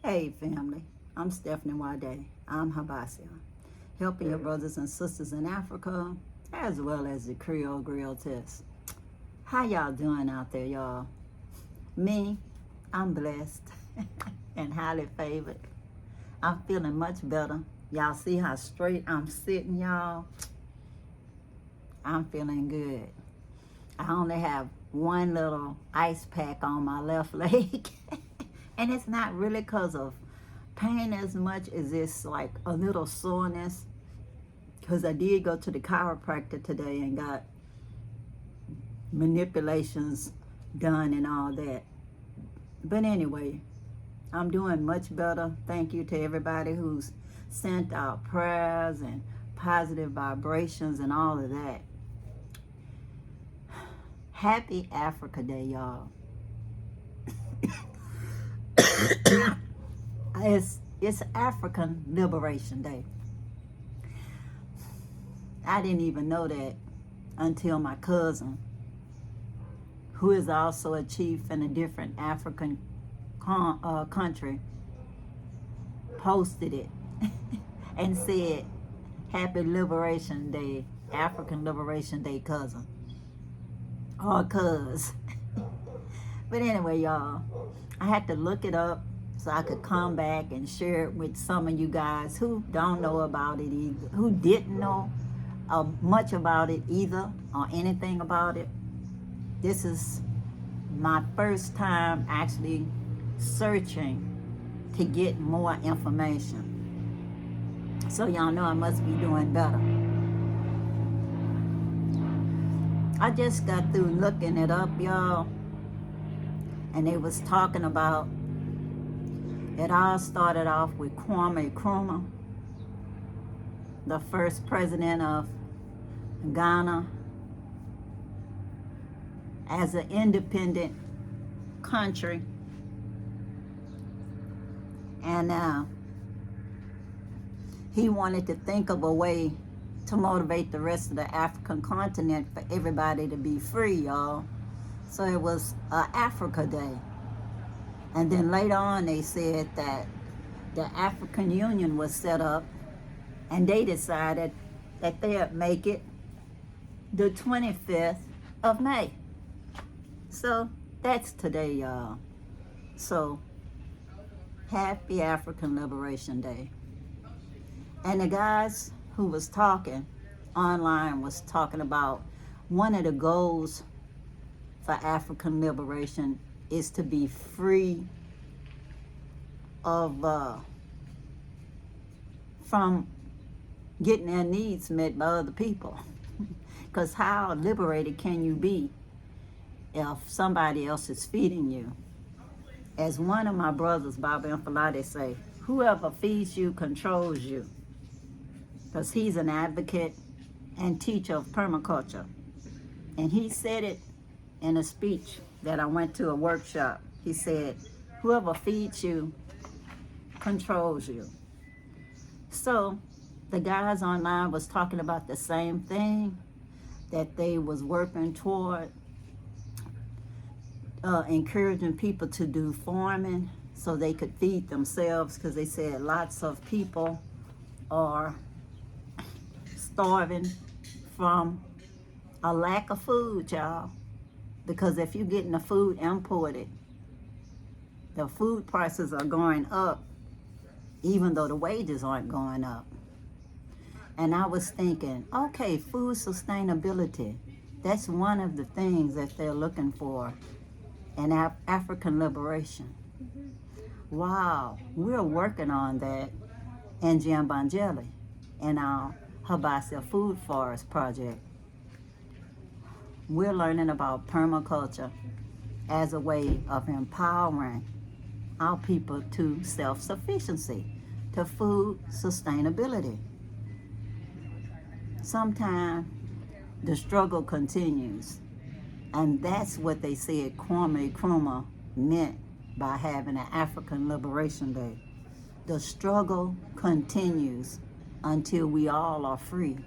Hey family, I'm Stephanie Wade. I'm Habasia, helping your brothers and sisters in Africa as well as the Creole Grill Test. How y'all doing out there, y'all? Me, I'm blessed and highly favored. I'm feeling much better. Y'all see how straight I'm sitting, y'all? I'm feeling good. I only have one little ice pack on my left leg. And it's not really because of pain as much as it's like a little soreness. Because I did go to the chiropractor today and got manipulations done and all that. But anyway, I'm doing much better. Thank you to everybody who's sent out prayers and positive vibrations and all of that. Happy Africa Day, y'all. It's African Liberation Day. I didn't even know that until my cousin, who is also a chief in a different African country, posted it and said, Happy Liberation Day, African Liberation Day, cousin. Or cuz. But anyway, y'all, I had to look it up so I could come back and share it with some of you guys who don't know about it either, who didn't know much about it either, or anything about it. This is my first time actually searching to get more information. So y'all know I must be doing better. I just got through looking it up, y'all, and they was talking about, it all started off with Kwame Nkrumah, the first president of Ghana, as an independent country. And he wanted to think of a way to motivate the rest of the African continent for everybody to be free, y'all. So it was Africa Day. And then later on they said that the African Union was set up and they decided that they'd make it the 25th of May. So that's today, y'all. So happy African Liberation Day. And the guys who was talking online was talking about one of the goals for African liberation is to be free of from getting their needs met by other people. Because how liberated can you be if somebody else is feeding you? As one of my brothers, Baba Mfalade, say, whoever feeds you controls you. Because he's an advocate and teacher of permaculture. And he said it in a speech that I went to a workshop. He said, whoever feeds you controls you. So the guys online was talking about the same thing, that they was working toward encouraging people to do farming so they could feed themselves, because they said lots of people are starving from a lack of food, y'all. Because if you're getting the food imported, the food prices are going up, even though the wages aren't going up. And I was thinking, okay, food sustainability, that's one of the things that they're looking for in African liberation. Wow, we're working on that in Jambanjeli in our Habasia Food Forest Project. We're learning about permaculture as a way of empowering our people to self-sufficiency, to food sustainability. Sometimes the struggle continues, and that's what they said Kwame Nkrumah meant by having an African Liberation Day. The struggle continues until we all are free.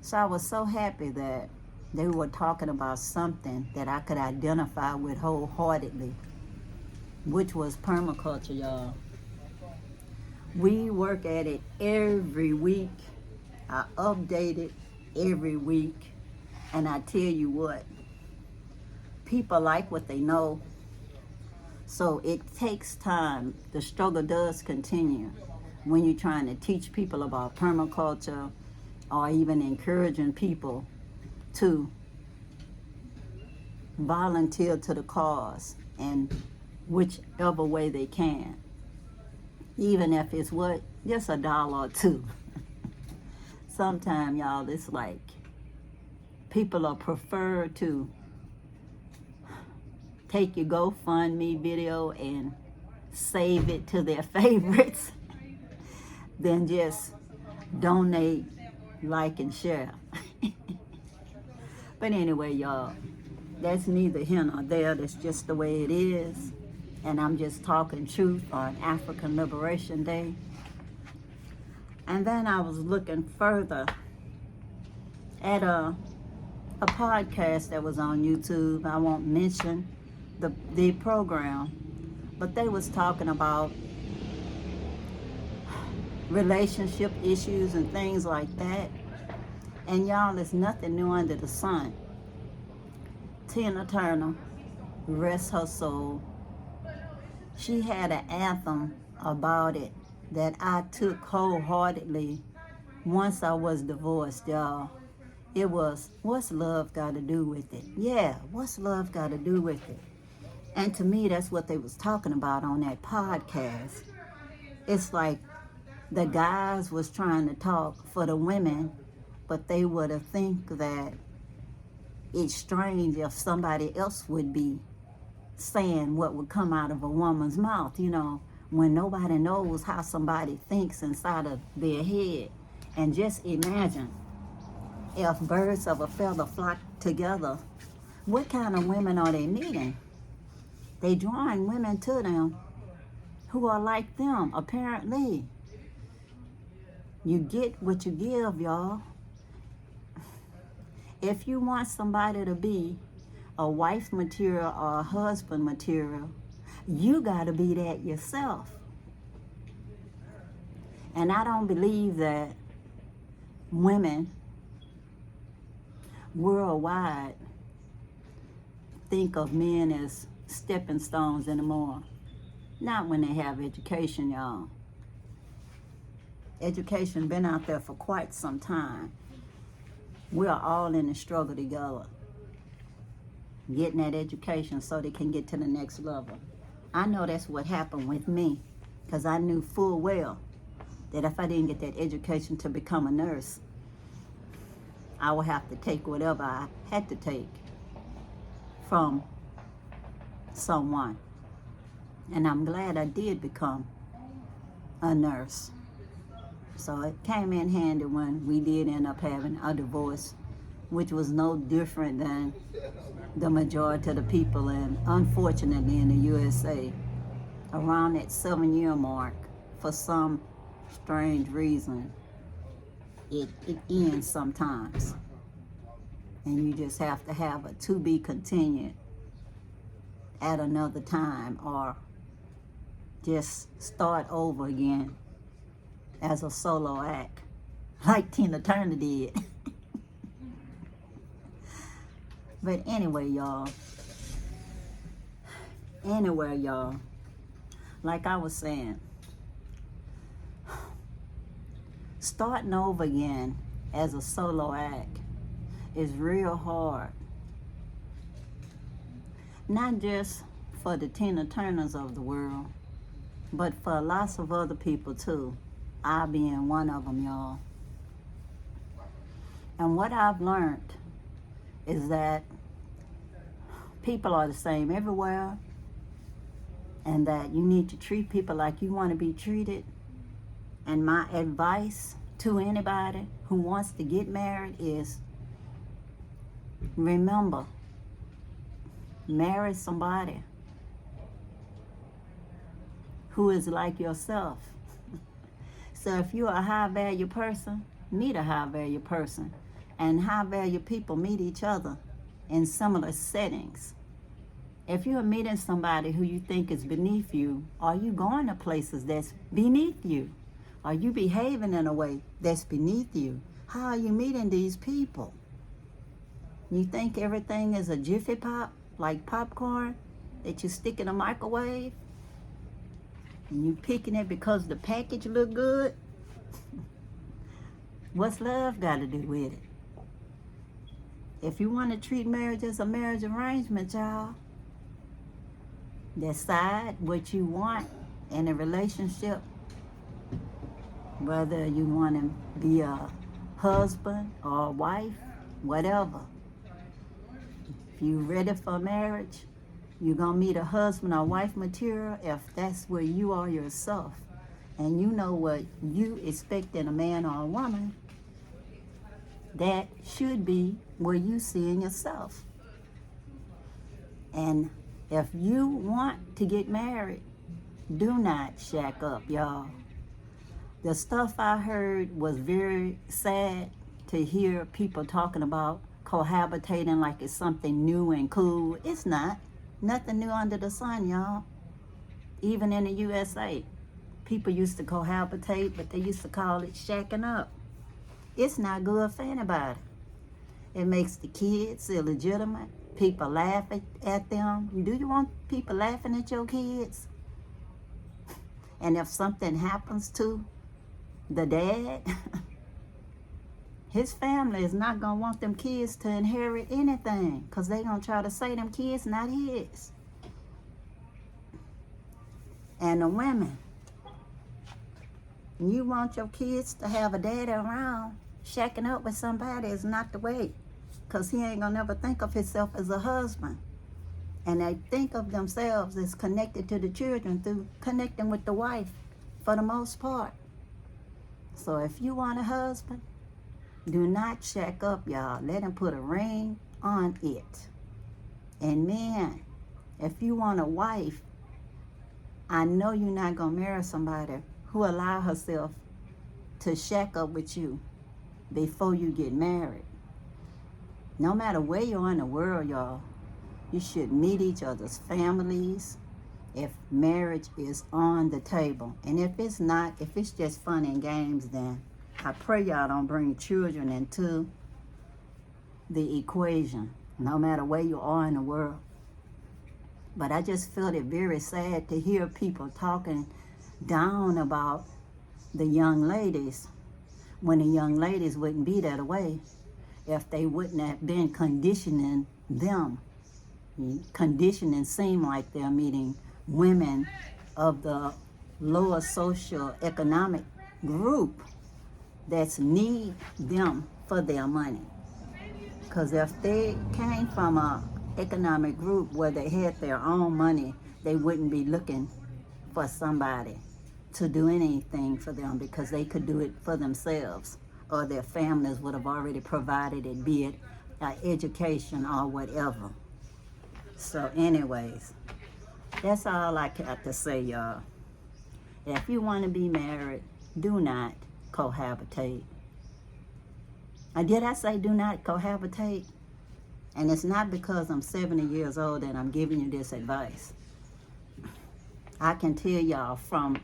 So I was so happy that they were talking about something that I could identify with wholeheartedly. which was permaculture, y'all. We work at it every week. I update it every week. And I tell you what, people like what they know. So it takes time. The struggle does continue when you're trying to teach people about permaculture or even encouraging people to volunteer to the cause in whichever way they can. Even if it's what? Just $1 or $2. Sometimes, y'all, it's like people are prefer to take your GoFundMe video and save it to their favorites than just donate, like, and share. But anyway, y'all, that's neither here nor there. That's just the way it is. And I'm just talking truth on African Liberation Day. And then I was looking further at a podcast that was on YouTube. I won't mention the program, but they was talking about relationship issues and things like that. And y'all, there's nothing new under the sun. Tina Turner, rest her soul, she had an anthem about it that I took wholeheartedly once I was divorced, y'all. It was, what's love got to do with it? Yeah, what's love got to do with it? And to me, that's what they was talking about on that podcast. It's like the guys was trying to talk for the women, but they would have think that it's strange if somebody else would be saying what would come out of a woman's mouth, you know, when nobody knows how somebody thinks inside of their head. And just imagine if birds of a feather flock together, what kind of women are they meeting? They drawing women to them who are like them, apparently. You get what you give, y'all. If you want somebody to be a wife material or a husband material, you got to be that yourself. And I don't believe that women worldwide think of men as stepping stones anymore. Not when they have education, y'all. Education been out there for quite some time. We are all in the struggle together, getting that education so they can get to the next level. I know that's what happened with me, because I knew full well that if I didn't get that education to become a nurse, I would have to take whatever I had to take from someone. And I'm glad I did become a nurse. So it came in handy when we did end up having a divorce, which was no different than the majority of the people, and unfortunately in the USA, around that 7-year mark, for some strange reason, it ends sometimes. And you just have to have a to be continued at another time, or just start over again as a solo act, like Tina Turner did. But anyway, y'all, like I was saying, starting over again as a solo act is real hard. Not just for the Tina Turners of the world, but for lots of other people too. I being one of them, y'all. And what I've learned is that people are the same everywhere, and that you need to treat people like you want to be treated. And my advice to anybody who wants to get married is, remember, marry somebody who is like yourself. So if you're a high value person, meet a high value person. And high value people meet each other in similar settings. If you're meeting somebody who you think is beneath you, are you going to places that's beneath you? Are you behaving in a way that's beneath you? How are you meeting these people? You think everything is a Jiffy Pop, like popcorn, that you stick in a microwave? And you picking it because the package look good? What's love got to do with it? If you want to treat marriage as a marriage arrangement, y'all, decide what you want in a relationship, whether you want to be a husband or a wife, whatever. If you're ready for marriage, you're going to meet a husband or wife material if that's where you are yourself. And you know what you expect in a man or a woman, that should be where you see in yourself. And if you want to get married, do not shack up, y'all. The stuff I heard was very sad to hear people talking about cohabitating like it's something new and cool. It's not. Nothing new under the sun, y'all. Even in the USA, people used to cohabitate, but they used to call it shacking up. It's not good for anybody. It makes the kids illegitimate. People laugh at them. Do you want people laughing at your kids? And if something happens to the dad, his family is not going to want them kids to inherit anything, because they're going to try to say them kids not his. And the women, you want your kids to have a daddy around, shacking up with somebody is not the way, because he ain't going to never think of himself as a husband. And they think of themselves as connected to the children through connecting with the wife for the most part. So if you want a husband, do not shack up, y'all. Let him put a ring on it. And men, if you want a wife, I know you're not going to marry somebody who allow herself to shack up with you before you get married. No matter where you are in the world, y'all, you should meet each other's families if marriage is on the table. And if it's not, if it's just fun and games, then I pray y'all don't bring children into the equation, no matter where you are in the world. But I just felt it very sad to hear people talking down about the young ladies, when the young ladies wouldn't be that way if they wouldn't have been conditioning them. Conditioning seem like they're meeting women of the lower social economic group that's need them for their money. Because if they came from a economic group where they had their own money, they wouldn't be looking for somebody to do anything for them, because they could do it for themselves, or their families would have already provided it, be it education or whatever. So anyways, that's all I got to say, y'all. If you want to be married, do not cohabitate. Did I say do not cohabitate? And it's not because I'm 70 years old and I'm giving you this advice. I can tell y'all from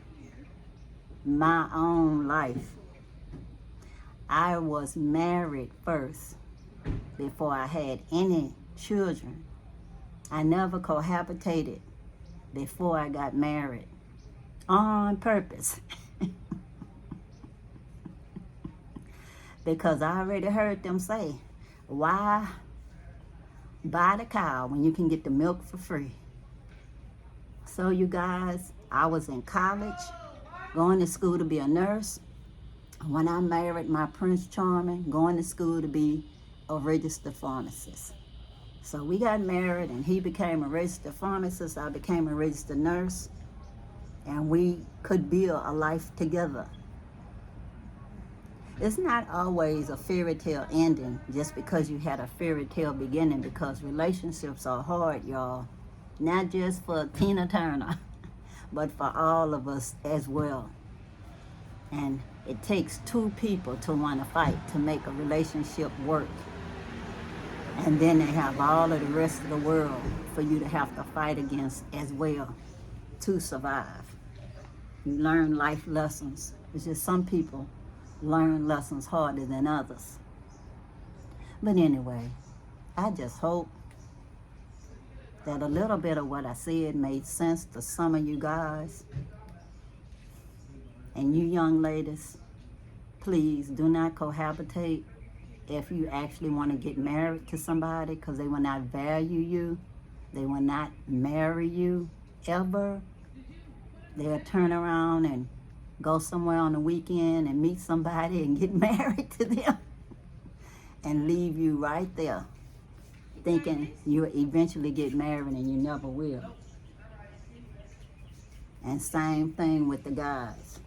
my own life, I was married first before I had any children. I never cohabitated before I got married on purpose. Because I already heard them say, why buy the cow when you can get the milk for free? So you guys, I was in college, going to school to be a nurse. When I married my Prince Charming, going to school to be a registered pharmacist. So we got married and he became a registered pharmacist, I became a registered nurse, and we could build a life together. It's not always a fairy tale ending just because you had a fairy tale beginning, because relationships are hard, y'all. Not just for Tina Turner, but for all of us as well. And it takes two people to want to fight to make a relationship work. And then they have all of the rest of the world for you to have to fight against as well to survive. You learn life lessons. It's just some people learn lessons harder than others. But anyway, I just hope that a little bit of what I said made sense to some of you guys. And you young ladies, please do not cohabitate if you actually want to get married to somebody, because they will not value you. They will not marry you ever. They'll turn around and go somewhere on the weekend and meet somebody and get married to them and leave you right there thinking you'll eventually get married and you never will. And same thing with the guys.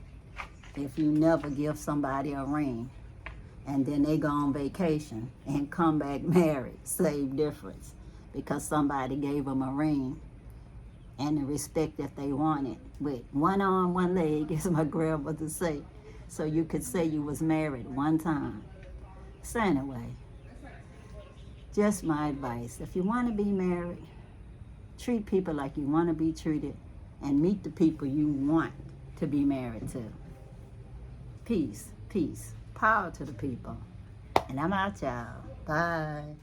If you never give somebody a ring and then they go on vacation and come back married, same difference, because somebody gave them a ring and the respect that they wanted with one arm, one leg, as my grandmother say, so you could say you was married one time. So anyway, just my advice. If you want to be married, treat people like you want to be treated and meet the people you want to be married to. Peace, peace, power to the people. And I'm out, y'all. Bye.